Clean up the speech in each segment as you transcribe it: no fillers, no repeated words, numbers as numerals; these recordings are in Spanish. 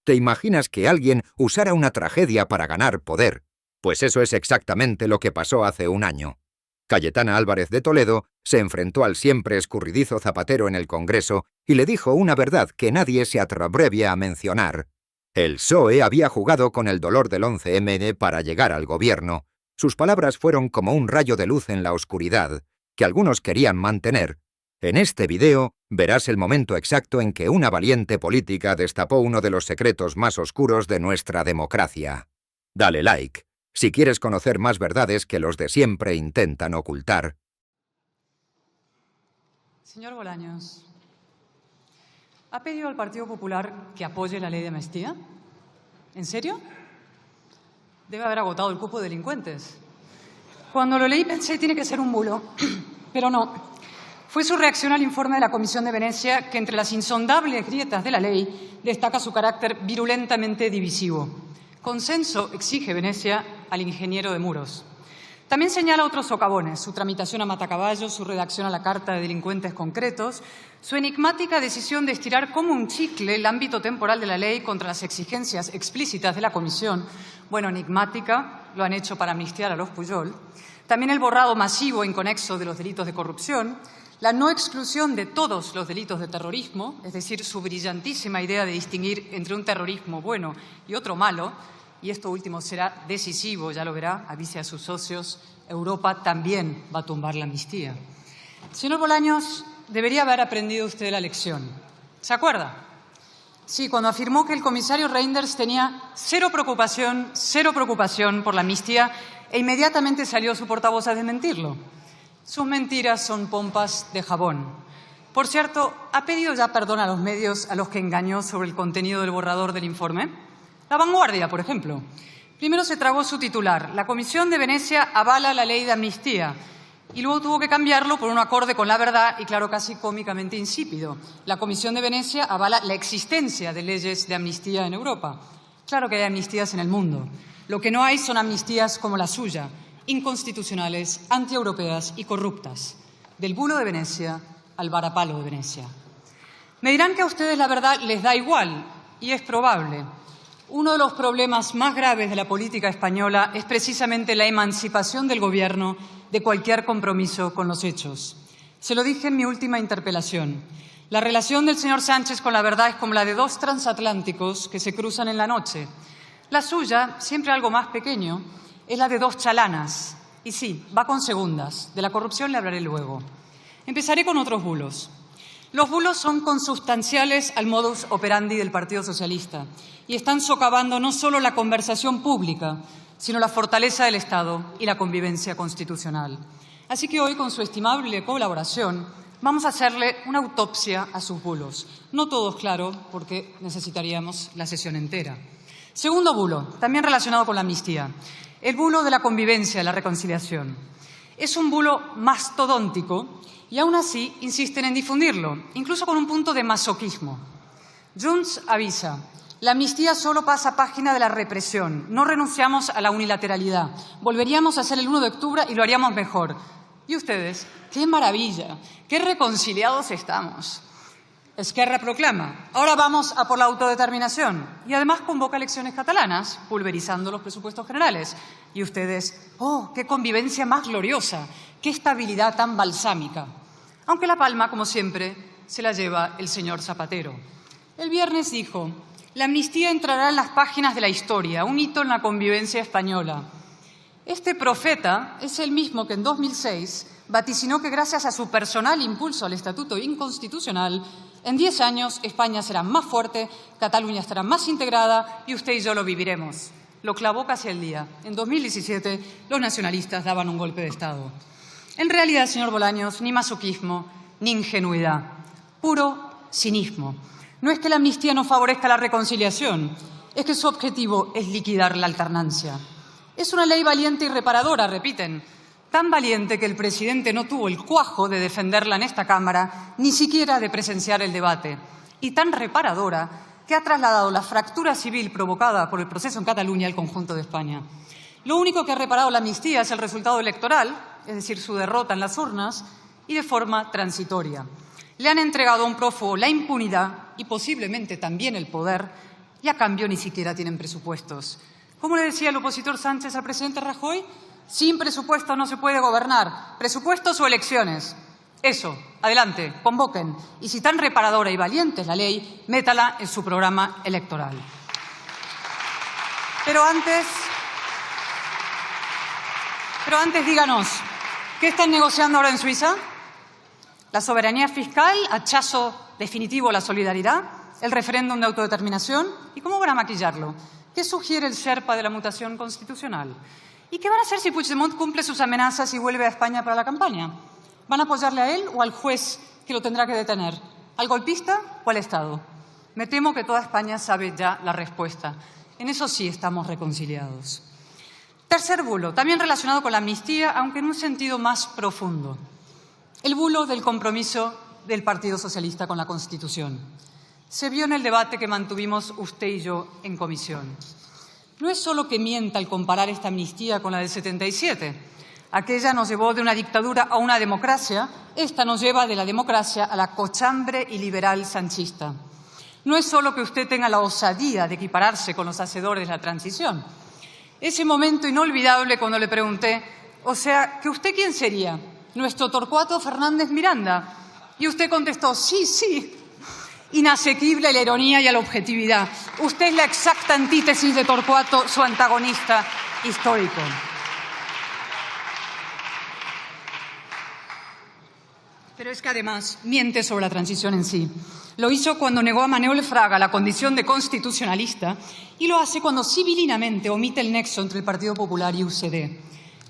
¿Te imaginas que alguien usara una tragedia para ganar poder? Pues eso es exactamente lo que pasó hace un año. Cayetana Álvarez de Toledo se enfrentó al siempre escurridizo Zapatero en el Congreso y le dijo una verdad que nadie se atreve a mencionar. El PSOE había jugado con el dolor del 11M para llegar al gobierno. Sus palabras fueron como un rayo de luz en la oscuridad, que algunos querían mantener. En este video verás el momento exacto en que una valiente política destapó uno de los secretos más oscuros de nuestra democracia. Dale like, si quieres conocer más verdades que los de siempre intentan ocultar. Señor Bolaños, ¿ha pedido al Partido Popular que apoye la ley de amnistía? ¿En serio? Debe haber agotado el cupo de delincuentes. Cuando lo leí pensé, tiene que ser un bulo, pero no. Fue su reacción al informe de la Comisión de Venecia que, entre las insondables grietas de la ley, destaca su carácter virulentamente divisivo. Consenso exige Venecia al ingeniero de muros. También señala otros socavones: su tramitación a matacaballos, su redacción a la carta de delincuentes concretos, su enigmática decisión de estirar como un chicle el ámbito temporal de la ley contra las exigencias explícitas de la Comisión. Bueno, enigmática, lo han hecho para amnistiar a los Pujol. También el borrado masivo e inconexo de los delitos de corrupción, la no exclusión de todos los delitos de terrorismo, es decir, su brillantísima idea de distinguir entre un terrorismo bueno y otro malo, y esto último será decisivo, ya lo verá, avise a sus socios, Europa también va a tumbar la amnistía. Señor Bolaños, debería haber aprendido usted la lección. ¿Se acuerda? Sí, cuando afirmó que el comisario Reynders tenía cero preocupación por la amnistía e inmediatamente salió su portavoz a desmentirlo. Sus mentiras son pompas de jabón. Por cierto, ¿ha pedido ya perdón a los medios a los que engañó sobre el contenido del borrador del informe? La Vanguardia, por ejemplo. Primero se tragó su titular: la Comisión de Venecia avala la ley de amnistía, y luego tuvo que cambiarlo por un acorde con la verdad y, claro, casi cómicamente insípido: la Comisión de Venecia avala la existencia de leyes de amnistía en Europa. Claro que hay amnistías en el mundo. Lo que no hay son amnistías como la suya, inconstitucionales, antieuropeas y corruptas. Del bulo de Venecia al varapalo de Venecia. Me dirán que a ustedes la verdad les da igual, y es probable. Uno de los problemas más graves de la política española es precisamente la emancipación del Gobierno de cualquier compromiso con los hechos. Se lo dije en mi última interpelación. La relación del señor Sánchez con la verdad es como la de dos transatlánticos que se cruzan en la noche. La suya, siempre algo más pequeño, es la de dos chalanas. Y sí, va con segundas. De la corrupción le hablaré luego. Empezaré con otros bulos. Los bulos son consustanciales al modus operandi del Partido Socialista y están socavando no solo la conversación pública, sino la fortaleza del Estado y la convivencia constitucional. Así que hoy, con su estimable colaboración, vamos a hacerle una autopsia a sus bulos. No todos, claro, porque necesitaríamos la sesión entera. Segundo bulo, también relacionado con la amnistía: el bulo de la convivencia, de la reconciliación. Es un bulo mastodóntico y aún así insisten en difundirlo, incluso con un punto de masoquismo. Junts avisa: la amnistía solo pasa página de la represión, no renunciamos a la unilateralidad, volveríamos a hacer el 1 de octubre y lo haríamos mejor. Y ustedes, ¡qué maravilla! ¡Qué reconciliados estamos! Esquerra proclama: ahora vamos a por la autodeterminación, y además convoca elecciones catalanas, pulverizando los presupuestos generales. Y ustedes, ¡oh, qué convivencia más gloriosa! ¡Qué estabilidad tan balsámica! Aunque la palma, como siempre, se la lleva el señor Zapatero. El viernes dijo: la amnistía entrará en las páginas de la historia, un hito en la convivencia española. Este profeta es el mismo que en 2006 vaticinó que, gracias a su personal impulso al estatuto inconstitucional, en 10 años España será más fuerte, Cataluña estará más integrada y usted y yo lo viviremos. Lo clavó casi al día. En 2017 los nacionalistas daban un golpe de Estado. En realidad, señor Bolaños, ni masoquismo ni ingenuidad, puro cinismo. No es que la amnistía no favorezca la reconciliación, es que su objetivo es liquidar la alternancia. Es una ley valiente y reparadora, repiten, tan valiente que el presidente no tuvo el cuajo de defenderla en esta Cámara, ni siquiera de presenciar el debate, y tan reparadora que ha trasladado la fractura civil provocada por el proceso en Cataluña al conjunto de España. Lo único que ha reparado la amnistía es el resultado electoral, es decir, su derrota en las urnas, y de forma transitoria. Le han entregado a un prófugo la impunidad y posiblemente también el poder y a cambio ni siquiera tienen presupuestos. ¿Cómo le decía el opositor Sánchez al presidente Rajoy? Sin presupuesto no se puede gobernar. Presupuestos o elecciones. Eso, adelante, convoquen. Y si tan reparadora y valiente es la ley, métala en su programa electoral. Pero antes díganos, ¿qué están negociando ahora en Suiza? ¿La soberanía fiscal, hachazo definitivo a la solidaridad? ¿El referéndum de autodeterminación? ¿Y cómo van a maquillarlo? ¿Qué sugiere el Sherpa de la mutación constitucional? ¿Y qué van a hacer si Puigdemont cumple sus amenazas y vuelve a España para la campaña? ¿Van a apoyarle a él o al juez que lo tendrá que detener? ¿Al golpista o al Estado? Me temo que toda España sabe ya la respuesta. En eso sí estamos reconciliados. Tercer bulo, también relacionado con la amnistía, aunque en un sentido más profundo. El bulo del compromiso del Partido Socialista con la Constitución. Se vio en el debate que mantuvimos usted y yo en comisión. No es solo que mienta al comparar esta amnistía con la del 77. Aquella nos llevó de una dictadura a una democracia. Esta nos lleva de la democracia a la cochambre y liberal sanchista. No es solo que usted tenga la osadía de equipararse con los hacedores de la transición. Ese momento inolvidable cuando le pregunté, o sea, ¿que usted quién sería? ¿Nuestro Torcuato Fernández Miranda? Y usted contestó, sí. Inasequible a la ironía y a la objetividad. Usted es la exacta antítesis de Torcuato, su antagonista histórico. Pero es que además miente sobre la transición en sí. Lo hizo cuando negó a Manuel Fraga la condición de constitucionalista y lo hace cuando civilinamente omite el nexo entre el Partido Popular y UCD.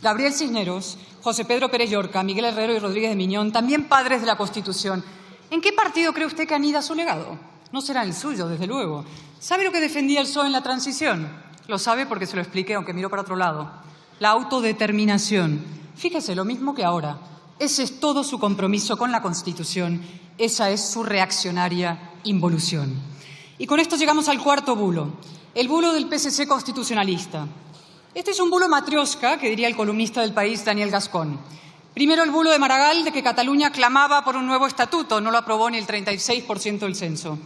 Gabriel Cisneros, José Pedro Pérez Llorca, Miguel Herrero y Rodríguez de Miñón, también padres de la Constitución. ¿En qué partido cree usted que anida su legado? No será el suyo, desde luego. ¿Sabe lo que defendía el PSOE en la transición? Lo sabe porque se lo expliqué, aunque miró para otro lado. La autodeterminación. Fíjese, lo mismo que ahora. Ese es todo su compromiso con la Constitución. Esa es su reaccionaria involución. Y con esto llegamos al cuarto bulo, el bulo del PSC constitucionalista. Este es un bulo matrioska, que diría el columnista del País, Daniel Gascón. Primero el bulo de Maragall de que Cataluña clamaba por un nuevo estatuto, no lo aprobó ni el 36% del censo.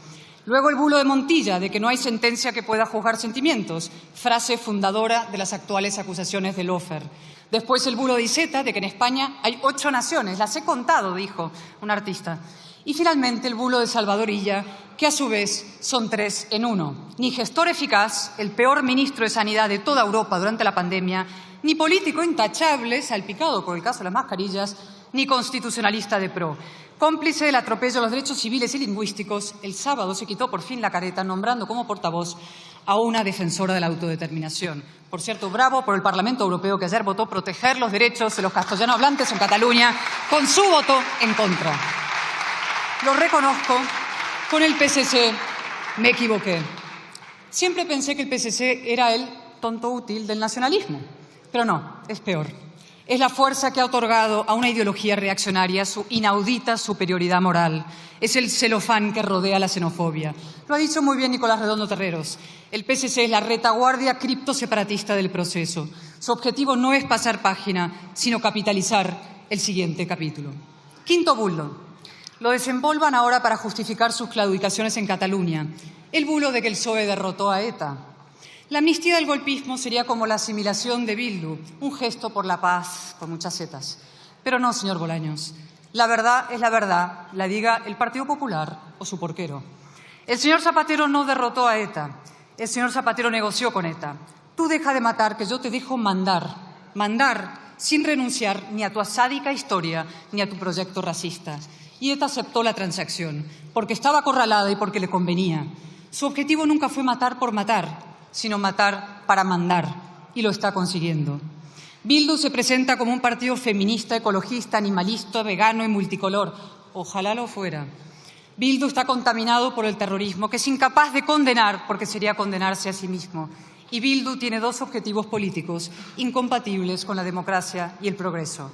Luego el bulo de Montilla de que no hay sentencia que pueda juzgar sentimientos, frase fundadora de las actuales acusaciones de Lofer. Después el bulo de Iceta de que en España hay 8 naciones, las he contado, dijo un artista. Y finalmente el bulo de Salvador Illa, que a su vez son 3 en 1. Ni gestor eficaz, el peor ministro de Sanidad de toda Europa durante la pandemia, ni político intachable, salpicado por el caso de las mascarillas, ni constitucionalista de pro. Cómplice del atropello a los derechos civiles y lingüísticos, el sábado se quitó por fin la careta nombrando como portavoz a una defensora de la autodeterminación. Por cierto, bravo por el Parlamento Europeo que ayer votó proteger los derechos de los castellano hablantes en Cataluña con su voto en contra. Lo reconozco, con el PSC me equivoqué. Siempre pensé que el PSC era el tonto útil del nacionalismo. Pero no, es peor. Es la fuerza que ha otorgado a una ideología reaccionaria su inaudita superioridad moral. Es el celofán que rodea la xenofobia. Lo ha dicho muy bien Nicolás Redondo Terreros. El PSC es la retaguardia criptoseparatista del proceso. Su objetivo no es pasar página, sino capitalizar el siguiente capítulo. Quinto bulo. Lo desempolvan ahora para justificar sus claudicaciones en Cataluña. El bulo de que el PSOE derrotó a ETA. La amnistía del golpismo sería como la asimilación de Bildu, un gesto por la paz, con muchas setas. Pero no, señor Bolaños. La verdad es la verdad, la diga el Partido Popular o su porquero. El señor Zapatero no derrotó a ETA. El señor Zapatero negoció con ETA. Tú deja de matar, que yo te dejo mandar. Mandar sin renunciar ni a tu sádica historia ni a tu proyecto racista. Y ETA aceptó la transacción, porque estaba acorralada y porque le convenía. Su objetivo nunca fue matar por matar, sino matar para mandar, y lo está consiguiendo. Bildu se presenta como un partido feminista, ecologista, animalista, vegano y multicolor. Ojalá lo fuera. Bildu está contaminado por el terrorismo, que es incapaz de condenar porque sería condenarse a sí mismo. Y Bildu tiene 2 objetivos políticos incompatibles con la democracia y el progreso: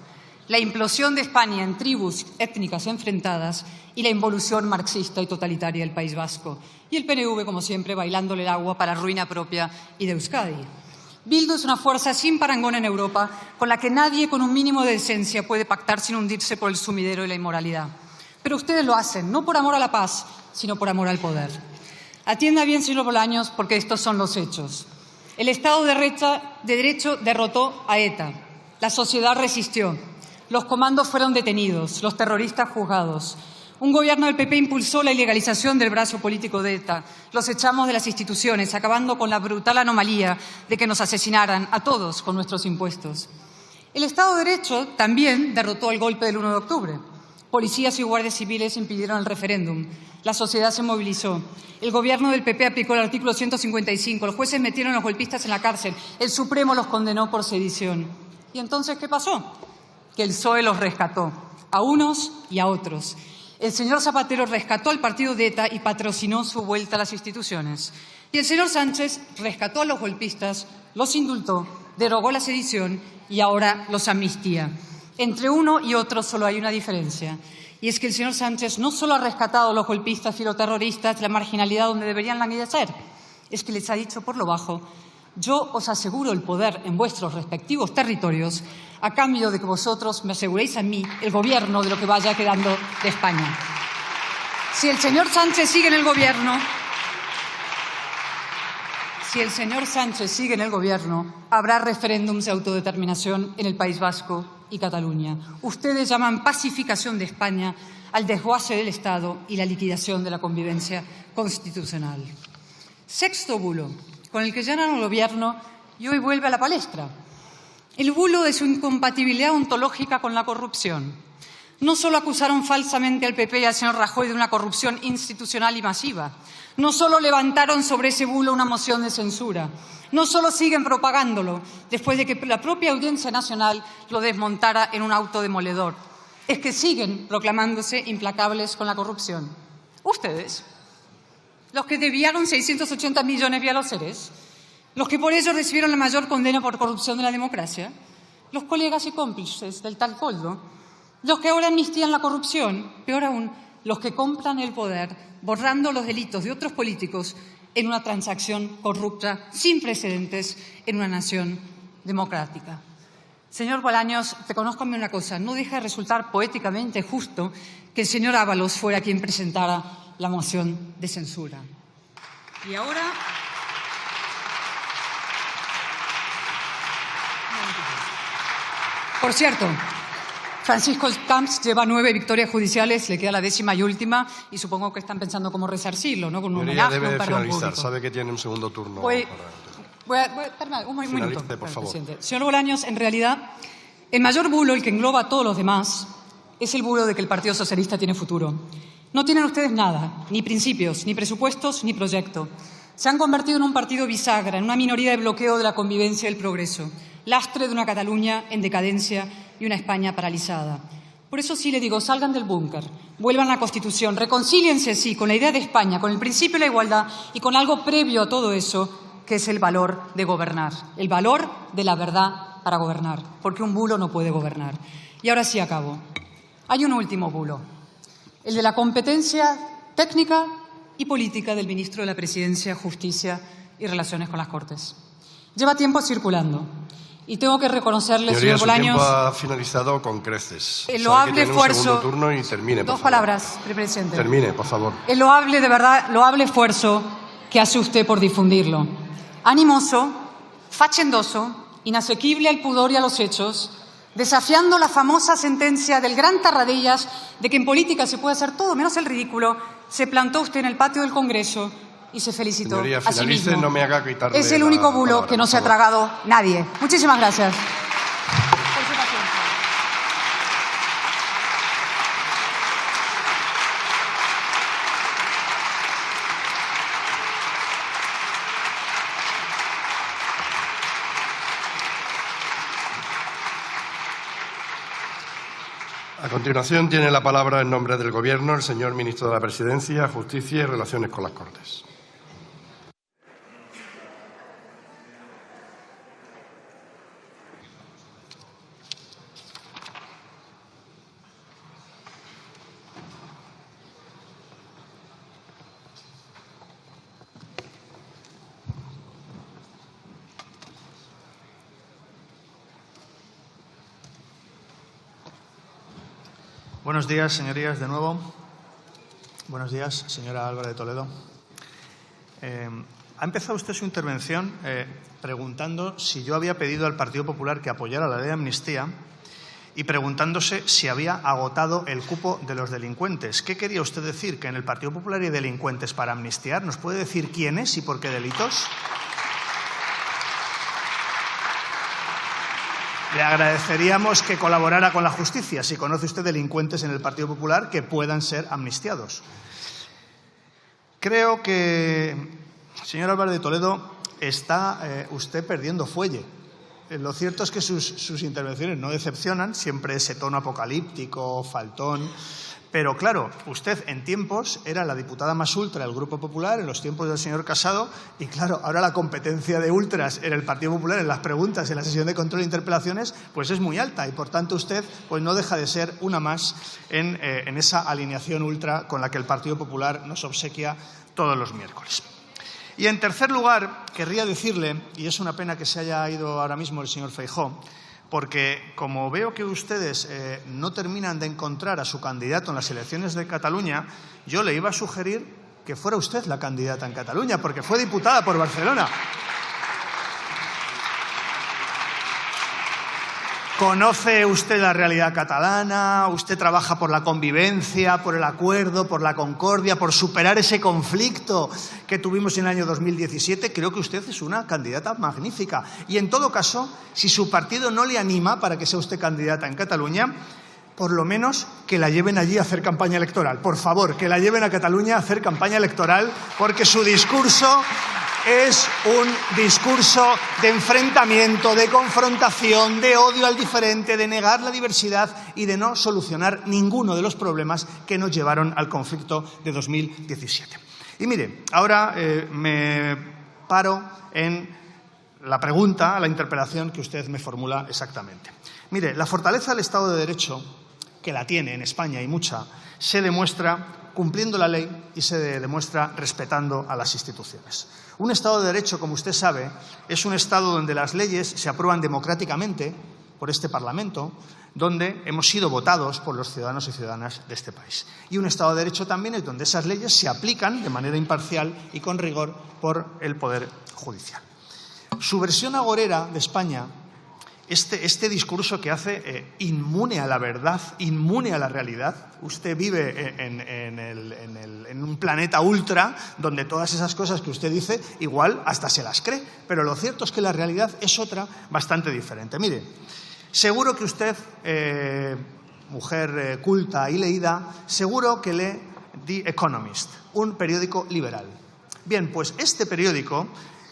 la implosión de España en tribus étnicas enfrentadas y la involución marxista y totalitaria del País Vasco. Y el PNV, como siempre, bailándole el agua para ruina propia y de Euskadi. Bildu es una fuerza sin parangón en Europa, con la que nadie con un mínimo de decencia puede pactar sin hundirse por el sumidero y la inmoralidad. Pero ustedes lo hacen, no por amor a la paz, sino por amor al poder. Atienda bien, señor Bolaños, porque estos son los hechos. El Estado de Derecho derrotó a ETA. La sociedad resistió. Los comandos fueron detenidos, los terroristas juzgados. Un gobierno del PP impulsó la ilegalización del brazo político de ETA. Los echamos de las instituciones, acabando con la brutal anomalía de que nos asesinaran a todos con nuestros impuestos. El Estado de Derecho también derrotó el golpe del 1 de octubre. Policías y guardias civiles impidieron el referéndum. La sociedad se movilizó. El gobierno del PP aplicó el artículo 155. Los jueces metieron a los golpistas en la cárcel. El Supremo los condenó por sedición. ¿Y entonces qué pasó? Que el PSOE los rescató, a unos y a otros. El señor Zapatero rescató al partido de ETA y patrocinó su vuelta a las instituciones. Y el señor Sánchez rescató a los golpistas, los indultó, derogó la sedición y ahora los amnistía. Entre uno y otro solo hay una diferencia. Y es que el señor Sánchez no solo ha rescatado a los golpistas filoterroristas de la marginalidad donde deberían languidecer, es que les ha dicho por lo bajo: yo os aseguro el poder en vuestros respectivos territorios a cambio de que vosotros me aseguréis a mí el gobierno de lo que vaya quedando de España. Si el señor Sánchez sigue en el gobierno, habrá referéndums de autodeterminación en el País Vasco y Cataluña. Ustedes llaman pacificación de España al desguace del Estado y la liquidación de la convivencia constitucional. Sexto bulo, con el que llenan el gobierno y hoy vuelve a la palestra. El bulo de su incompatibilidad ontológica con la corrupción. No solo acusaron falsamente al PP y al señor Rajoy de una corrupción institucional y masiva, no solo levantaron sobre ese bulo una moción de censura, no solo siguen propagándolo después de que la propia Audiencia Nacional lo desmontara en un auto demoledor, es que siguen proclamándose implacables con la corrupción. Ustedes, los que desviaron 680 millones vía los seres, los que por ello recibieron la mayor condena por corrupción de la democracia, los colegas y cómplices del tal Coldo, los que ahora amnistían la corrupción, peor aún, los que compran el poder borrando los delitos de otros políticos en una transacción corrupta sin precedentes en una nación democrática. Señor Bolaños, reconózcame una cosa, no deja de resultar poéticamente justo que el señor Ábalos fuera quien presentara la moción de censura. Y ahora... Por cierto, Francisco Camps lleva 9 victorias judiciales, le queda la 10ª y última, y supongo que están pensando cómo resarcirlo, ¿no? Con un homenaje, debe un perdón finalizar. público. Sabe que tiene un segundo turno. Un minuto, Finalice, por favor. presidente. Señor Bolaños, en realidad, el mayor bulo, el que engloba a todos los demás, es el bulo de que el Partido Socialista tiene futuro. No tienen ustedes nada, ni principios, ni presupuestos, ni proyecto. Se han convertido en un partido bisagra, en una minoría de bloqueo de la convivencia y el progreso, lastre de una Cataluña en decadencia y una España paralizada. Por eso sí le digo, salgan del búnker, vuelvan a la Constitución, reconcíliense sí con la idea de España, con el principio de la igualdad y con algo previo a todo eso, que es el valor de gobernar, el valor de la verdad para gobernar, porque un bulo no puede gobernar. Y ahora sí acabo. Hay un último bulo, el de la competencia técnica y política del ministro de la Presidencia, Justicia y Relaciones con las Cortes. Lleva tiempo circulando y tengo que reconocerle, señor Bolaños... Su tiempo ha finalizado con creces. El loable esfuerzo... Un segundo turno y termine, por Dos favor. palabras, presidente. Termine, por favor. El loable, de verdad, loable esfuerzo que hace usted por difundirlo. Animoso, fachendoso, inasequible al pudor y a los hechos, desafiando la famosa sentencia del gran Tarradellas de que en política se puede hacer todo menos el ridículo, se plantó usted en el patio del Congreso y se felicitó Señoría, a sí finalice, mismo. no me haga quitarle Es el la único bulo palabra, que no por se ha favor. tragado nadie. Muchísimas gracias. Por su paciencia. A continuación tiene la palabra en nombre del Gobierno el señor Ministro de la Presidencia, Justicia y Relaciones con las Cortes. Buenos días, señorías, de nuevo. Buenos días, señora Álvarez de Toledo. Ha empezado usted su intervención preguntando si yo había pedido al Partido Popular que apoyara la ley de amnistía y preguntándose si había agotado el cupo de los delincuentes. ¿Qué quería usted decir? ¿Que en el Partido Popular hay delincuentes para amnistiar? ¿Nos puede decir quiénes y por qué delitos? Le agradeceríamos que colaborara con la justicia si conoce usted delincuentes en el Partido Popular que puedan ser amnistiados. Creo que, señor Álvarez de Toledo, está usted perdiendo fuelle. Lo cierto es que sus intervenciones no decepcionan, siempre ese tono apocalíptico, faltón. Pero claro, usted en tiempos era la diputada más ultra del Grupo Popular, en los tiempos del señor Casado, y claro, ahora la competencia de ultras en el Partido Popular, en las preguntas, en la sesión de control e interpelaciones, pues es muy alta y por tanto usted pues no deja de ser una más en esa alineación ultra con la que el Partido Popular nos obsequia todos los miércoles. Y en tercer lugar, querría decirle, y es una pena que se haya ido ahora mismo el señor Feijóo, porque como veo que ustedes no terminan de encontrar a su candidato en las elecciones de Cataluña, yo le iba a sugerir que fuera usted la candidata en Cataluña, porque fue diputada por Barcelona. ¿Conoce usted la realidad catalana? ¿Usted trabaja por la convivencia, por el acuerdo, por la concordia, por superar ese conflicto que tuvimos en el año 2017? Creo que usted es una candidata magnífica. Y en todo caso, si su partido no le anima para que sea usted candidata en Cataluña, por lo menos que la lleven allí a hacer campaña electoral. Por favor, que la lleven a Cataluña a hacer campaña electoral, porque su discurso es un discurso de enfrentamiento, de confrontación, de odio al diferente, de negar la diversidad y de no solucionar ninguno de los problemas que nos llevaron al conflicto de 2017. Y mire, ahora me paro en la pregunta, la interpelación que usted me formula exactamente. Mire, la fortaleza del Estado de Derecho, que la tiene en España y mucha, se demuestra cumpliendo la ley y se demuestra respetando a las instituciones. Un Estado de Derecho, como usted sabe, es un Estado donde las leyes se aprueban democráticamente por este Parlamento, donde hemos sido votados por los ciudadanos y ciudadanas de este país. Y un Estado de Derecho también es donde esas leyes se aplican de manera imparcial y con rigor por el Poder Judicial. Su versión agorera de España, este discurso que hace inmune a la verdad, inmune a la realidad. Usted vive en un planeta ultra donde todas esas cosas que usted dice igual hasta se las cree, pero lo cierto es que la realidad es otra bastante diferente. Mire, seguro que usted, mujer culta y leída, seguro que lee The Economist, un periódico liberal. Bien, pues este periódico,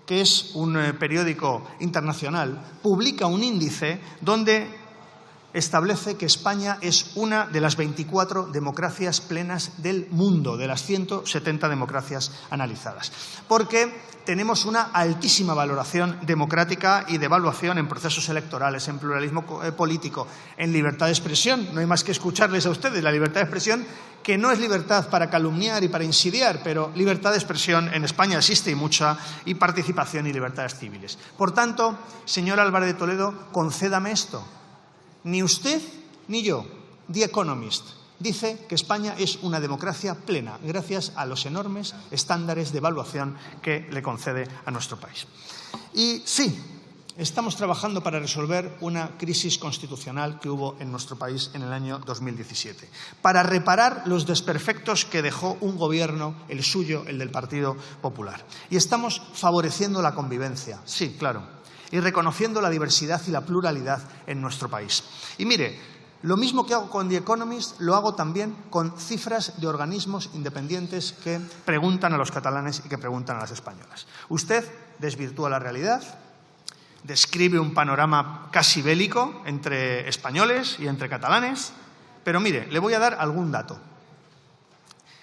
que es un periódico internacional, publica un índice donde establece que España es una de las 24 democracias plenas del mundo, de las 170 democracias analizadas. Porque tenemos una altísima valoración democrática y de evaluación en procesos electorales, en pluralismo político, en libertad de expresión. No hay más que escucharles a ustedes. La libertad de expresión, que no es libertad para calumniar y para insidiar, pero libertad de expresión en España existe y mucha, y participación y libertades civiles. Por tanto, señor Álvarez de Toledo, concédame esto. Ni usted ni yo, The Economist, dice que España es una democracia plena gracias a los enormes estándares de evaluación que le concede a nuestro país. Y sí, estamos trabajando para resolver una crisis constitucional que hubo en nuestro país en el año 2017, para reparar los desperfectos que dejó un gobierno, el suyo, el del Partido Popular. Y estamos favoreciendo la convivencia, sí, claro, y reconociendo la diversidad y la pluralidad en nuestro país. Y mire, lo mismo que hago con The Economist, lo hago también con cifras de organismos independientes que preguntan a los catalanes y que preguntan a las españolas. Usted desvirtúa la realidad, describe un panorama casi bélico entre españoles y entre catalanes, pero mire, le voy a dar algún dato.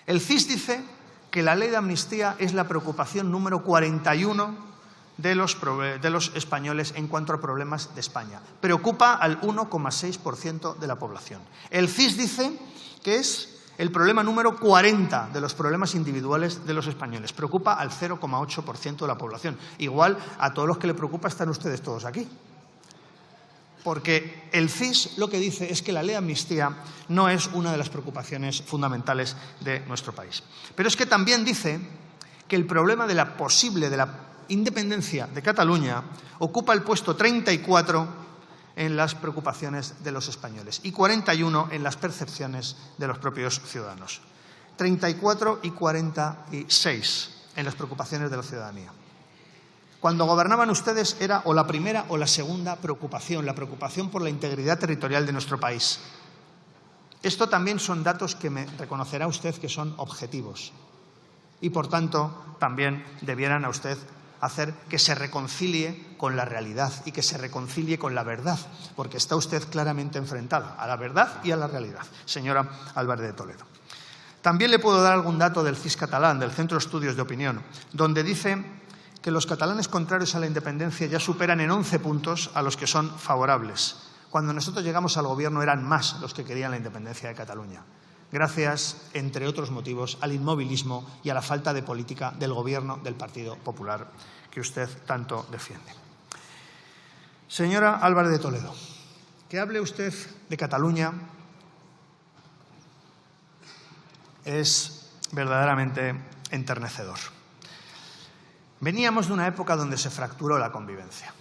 El CIS dice que la ley de amnistía es la preocupación número 41 de los españoles en cuanto a problemas de España. Preocupa al 1,6% de la población. El CIS dice que es el problema número 40 de los problemas individuales de los españoles. Preocupa al 0,8% de la población. Igual a todos los que le preocupa están ustedes todos aquí. Porque el CIS lo que dice es que la ley de amnistía no es una de las preocupaciones fundamentales de nuestro país. Pero es que también dice que el problema de la independencia de Cataluña ocupa el puesto 34 en las preocupaciones de los españoles y 41 en las percepciones de los propios ciudadanos. 34 y 46 en las preocupaciones de la ciudadanía. Cuando gobernaban ustedes era o la primera o la segunda preocupación, la preocupación por la integridad territorial de nuestro país. Esto también son datos que me reconocerá usted que son objetivos y, por tanto, también debieran a usted hacer que se reconcilie con la realidad y que se reconcilie con la verdad, porque está usted claramente enfrentada a la verdad y a la realidad, señora Álvarez de Toledo. También le puedo dar algún dato del CIS catalán, del Centro de Estudios de Opinión, donde dice que los catalanes contrarios a la independencia ya superan en 11 puntos a los que son favorables. Cuando nosotros llegamos al gobierno eran más los que querían la independencia de Cataluña, gracias, entre otros motivos, al inmovilismo y a la falta de política del gobierno del Partido Popular que usted tanto defiende. Señora Álvarez de Toledo, que hable usted de Cataluña es verdaderamente enternecedor. Veníamos de una época donde se fracturó la convivencia,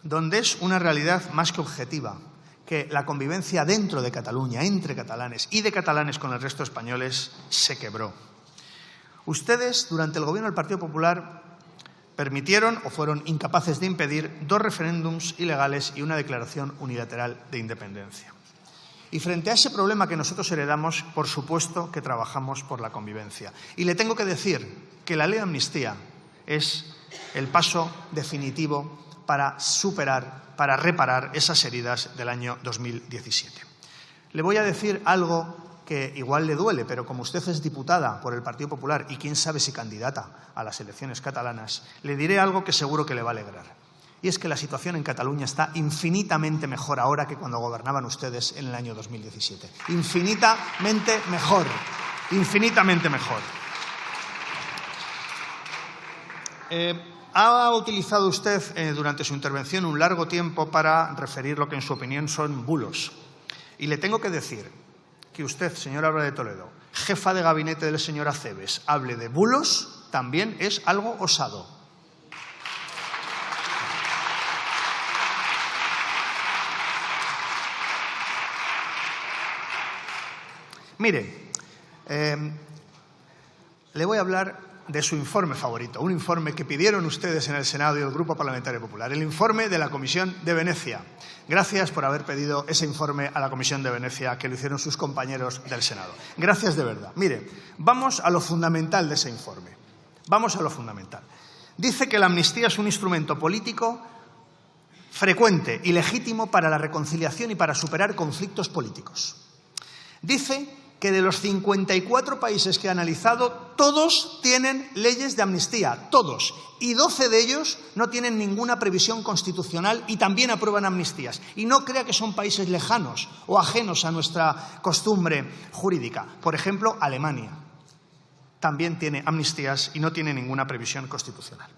donde es una realidad más que objetiva que la convivencia dentro de Cataluña, entre catalanes y de catalanes con el resto de españoles, se quebró. Ustedes, durante el gobierno del Partido Popular, permitieron o fueron incapaces de impedir 2 referéndums ilegales y una declaración unilateral de independencia. Y frente a ese problema que nosotros heredamos, por supuesto que trabajamos por la convivencia. Y le tengo que decir que la ley de amnistía es el paso definitivo para superar, para reparar esas heridas del año 2017. Le voy a decir algo que igual le duele, pero como usted es diputada por el Partido Popular y quién sabe si candidata a las elecciones catalanas, le diré algo que seguro que le va a alegrar. Y es que la situación en Cataluña está infinitamente mejor ahora que cuando gobernaban ustedes en el año 2017. Infinitamente mejor. Infinitamente mejor. Ha utilizado usted durante su intervención un largo tiempo para referir lo que en su opinión son bulos. Y le tengo que decir que usted, señora Álvarez de Toledo, jefa de gabinete del señor Acebes, hable de bulos, también es algo osado. Mire, le voy a hablar de su informe favorito, un informe que pidieron ustedes en el Senado y el Grupo Parlamentario Popular, el informe de la Comisión de Venecia. Gracias por haber pedido ese informe a la Comisión de Venecia, que lo hicieron sus compañeros del Senado. Gracias de verdad. Mire, vamos a lo fundamental de ese informe. Vamos a lo fundamental. Dice que la amnistía es un instrumento político frecuente y legítimo para la reconciliación y para superar conflictos políticos. Dice que de los 54 países que ha analizado, todos tienen leyes de amnistía, todos, y 12 de ellos no tienen ninguna previsión constitucional y también aprueban amnistías. Y no crea que son países lejanos o ajenos a nuestra costumbre jurídica. Por ejemplo, Alemania también tiene amnistías y no tiene ninguna previsión constitucional.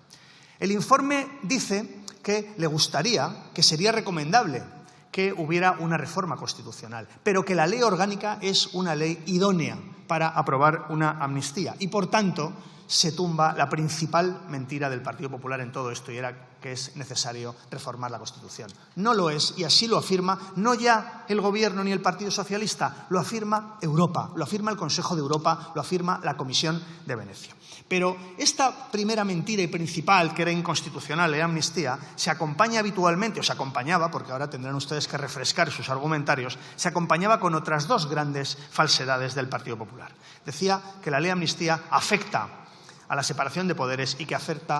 El informe dice que le gustaría, que sería recomendable que hubiera una reforma constitucional, pero que la ley orgánica es una ley idónea para aprobar una amnistía y, por tanto, se tumba la principal mentira del Partido Popular en todo esto, y era que es necesario reformar la Constitución. No lo es, y así lo afirma no ya el Gobierno ni el Partido Socialista, lo afirma Europa, lo afirma el Consejo de Europa, lo afirma la Comisión de Venecia. Pero esta primera mentira y principal, que era inconstitucional, la amnistía, se acompaña habitualmente, o se acompañaba, porque ahora tendrán ustedes que refrescar sus argumentarios, se acompañaba con otras 2 grandes falsedades del Partido Popular. Decía que la ley de amnistía afecta a la separación de poderes y que afecta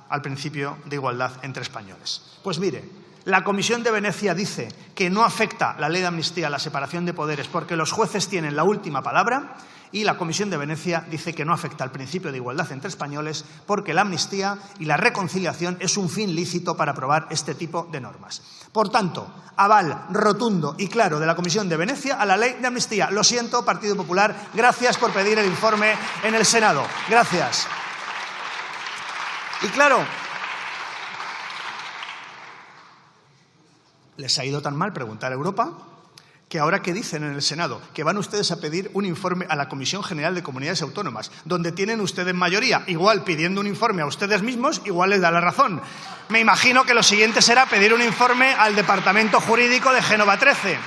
al principio de igualdad entre españoles. Pues mire, la Comisión de Venecia dice que no afecta la ley de amnistía a la separación de poderes porque los jueces tienen la última palabra, y la Comisión de Venecia dice que no afecta al principio de igualdad entre españoles porque la amnistía y la reconciliación es un fin lícito para aprobar este tipo de normas. Por tanto, aval rotundo y claro de la Comisión de Venecia a la ley de amnistía. Lo siento, Partido Popular, gracias por pedir el informe en el Senado. Gracias. Y claro, les ha ido tan mal preguntar a Europa que ahora que dicen en el Senado que van ustedes a pedir un informe a la Comisión General de Comunidades Autónomas, donde tienen ustedes mayoría, igual pidiendo un informe a ustedes mismos, igual les da la razón. Me imagino que lo siguiente será pedir un informe al Departamento Jurídico de Génova 13.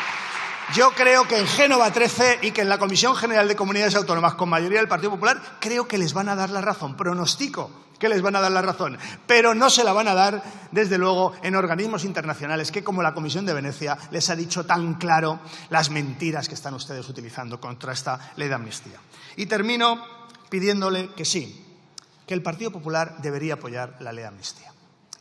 Yo creo que en Génova 13 y que en la Comisión General de Comunidades Autónomas con mayoría del Partido Popular, creo que les van a dar la razón. Pronostico que les van a dar la razón, pero no se la van a dar, desde luego, en organismos internacionales que, como la Comisión de Venecia, les ha dicho tan claro las mentiras que están ustedes utilizando contra esta ley de amnistía. Y termino pidiéndole que sí, que el Partido Popular debería apoyar la ley de amnistía.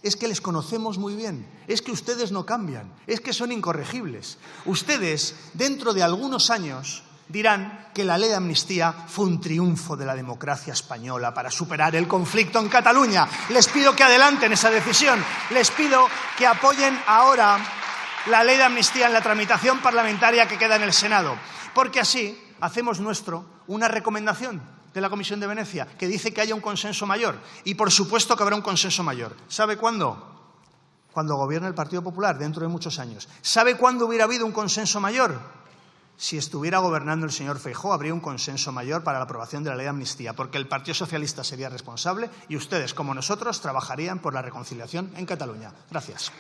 Es que les conocemos muy bien, es que ustedes no cambian, es que son incorregibles. Ustedes, dentro de algunos años, dirán que la ley de amnistía fue un triunfo de la democracia española para superar el conflicto en Cataluña. Les pido que adelanten esa decisión, les pido que apoyen ahora la ley de amnistía en la tramitación parlamentaria que queda en el Senado, porque así hacemos nuestro una recomendación de la Comisión de Venecia, que dice que haya un consenso mayor. Y por supuesto que habrá un consenso mayor. ¿Sabe cuándo? Cuando gobierne el Partido Popular, dentro de muchos años. ¿Sabe cuándo hubiera habido un consenso mayor? Si estuviera gobernando el señor Feijóo, habría un consenso mayor para la aprobación de la ley de amnistía, porque el Partido Socialista sería responsable y ustedes, como nosotros, trabajarían por la reconciliación en Cataluña. Gracias.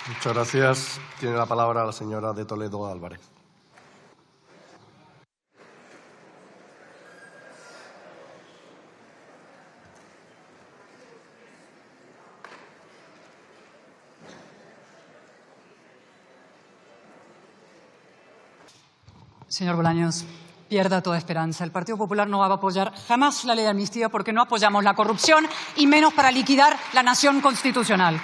Muchas gracias. Tiene la palabra la señora de Toledo Álvarez. Señor Bolaños, pierda toda esperanza. El Partido Popular no va a apoyar jamás la ley de amnistía porque no apoyamos la corrupción y menos para liquidar la nación constitucional.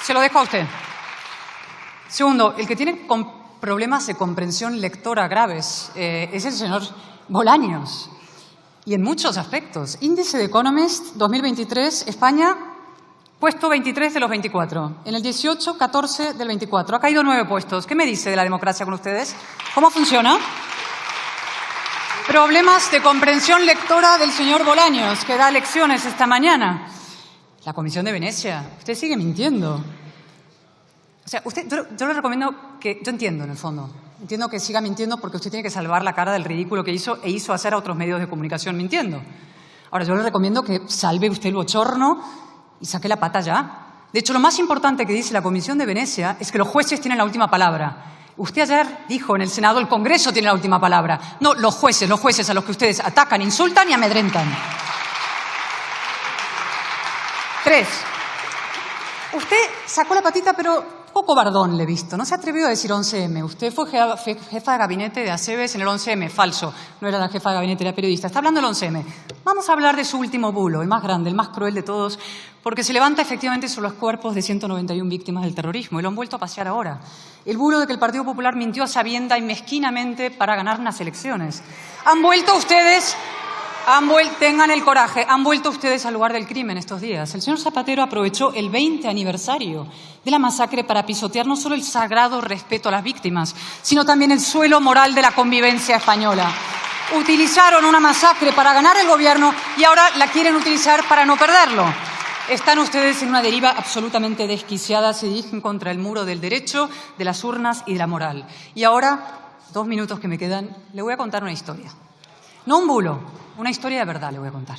Se lo dejo a usted. Segundo, el que tiene problemas de comprensión lectora graves es el señor Bolaños. Y en muchos aspectos. Índice de Economist 2023, España, puesto 23 de los 24. En el 18, 14 del 24. Ha caído 9 puestos. ¿Qué me dice de la democracia con ustedes? ¿Cómo funciona? Problemas de comprensión lectora del señor Bolaños, que da lecciones esta mañana. La Comisión de Venecia. Usted sigue mintiendo. O sea, yo le recomiendo que... Yo entiendo, en el fondo. Entiendo que siga mintiendo porque usted tiene que salvar la cara del ridículo que hizo e hizo hacer a otros medios de comunicación mintiendo. Ahora, yo le recomiendo que salve usted el bochorno y saque la pata ya. De hecho, lo más importante que dice la Comisión de Venecia es que los jueces tienen la última palabra. Usted ayer dijo en el Senado el Congreso tiene la última palabra. No, los jueces a los que ustedes atacan, insultan y amedrentan. 3. Usted sacó la patita, pero poco bardón le he visto. No se atrevió a decir 11M. Usted fue jefa de gabinete de Aceves en el 11M. Falso. No era la jefa de gabinete, era periodista. Está hablando del 11M. Vamos a hablar de su último bulo, el más grande, el más cruel de todos, porque se levanta efectivamente sobre los cuerpos de 191 víctimas del terrorismo y lo han vuelto a pasear ahora. El bulo de que el Partido Popular mintió a sabienda y mezquinamente para ganar unas elecciones. Han vuelto ustedes... tengan el coraje, han vuelto ustedes al lugar del crimen estos días. El señor Zapatero aprovechó el 20 aniversario de la masacre para pisotear no solo el sagrado respeto a las víctimas, sino también el suelo moral de la convivencia española. Utilizaron una masacre para ganar el gobierno y ahora la quieren utilizar para no perderlo. Están ustedes en una deriva absolutamente desquiciada, se dirigen contra el muro del derecho, de las urnas y de la moral. Y ahora, 2 minutos que me quedan, le voy a contar una historia. No un bulo, una historia de verdad le voy a contar.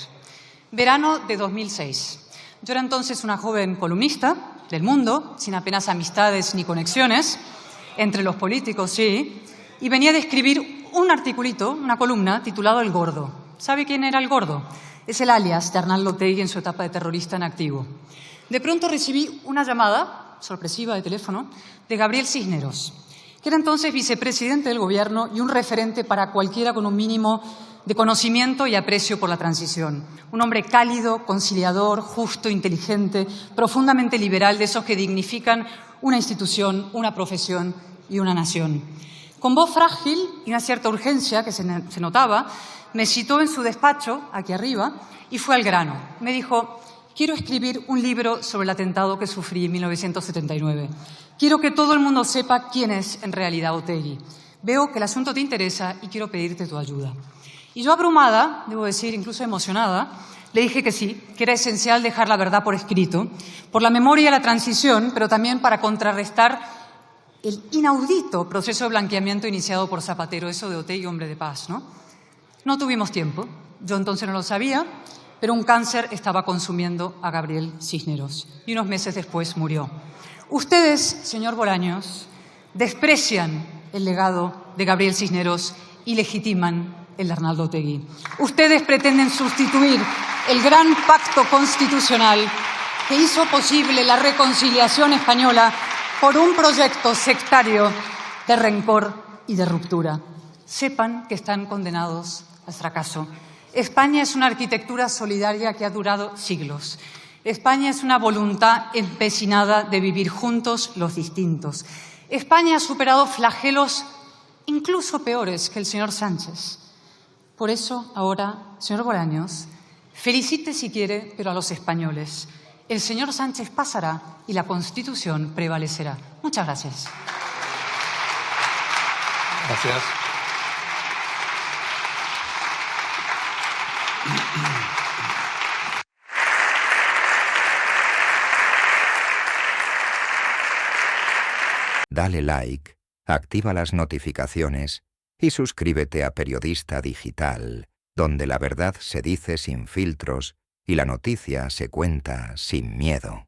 Verano de 2006. Yo era entonces una joven columnista del Mundo, sin apenas amistades ni conexiones, entre los políticos, sí, y venía de escribir un articulito, una columna, titulado El Gordo. ¿Sabe quién era El Gordo? Es el alias de Arnaldo Otegi en su etapa de terrorista en activo. De pronto recibí una llamada sorpresiva de teléfono de Gabriel Cisneros, que era entonces vicepresidente del Gobierno y un referente para cualquiera con un mínimo de conocimiento y aprecio por la transición. Un hombre cálido, conciliador, justo, inteligente, profundamente liberal, de esos que dignifican una institución, una profesión y una nación. Con voz frágil y una cierta urgencia que se notaba, me citó en su despacho, aquí arriba, y fue al grano. Me dijo: quiero escribir un libro sobre el atentado que sufrí en 1979. Quiero que todo el mundo sepa quién es en realidad Otegi. Veo que el asunto te interesa y quiero pedirte tu ayuda. Y yo abrumada, debo decir, incluso emocionada, le dije que sí, que era esencial dejar la verdad por escrito, por la memoria de la transición, pero también para contrarrestar el inaudito proceso de blanqueamiento iniciado por Zapatero, eso de Otegi, hombre de paz, ¿no? No tuvimos tiempo, yo entonces no lo sabía, pero un cáncer estaba consumiendo a Gabriel Cisneros y unos meses después murió. Ustedes, señor Bolaños, desprecian el legado de Gabriel Cisneros y legitiman el de Arnaldo Otegi. Ustedes pretenden sustituir el gran pacto constitucional que hizo posible la reconciliación española por un proyecto sectario de rencor y de ruptura. Sepan que están condenados al fracaso. España es una arquitectura solidaria que ha durado siglos. España es una voluntad empecinada de vivir juntos los distintos. España ha superado flagelos incluso peores que el señor Sánchez. Por eso, ahora, señor Bolaños, felicite si quiere, pero a los españoles. El señor Sánchez pasará y la Constitución prevalecerá. Muchas gracias. Gracias. Dale like, activa las notificaciones y suscríbete a Periodista Digital, donde la verdad se dice sin filtros y la noticia se cuenta sin miedo.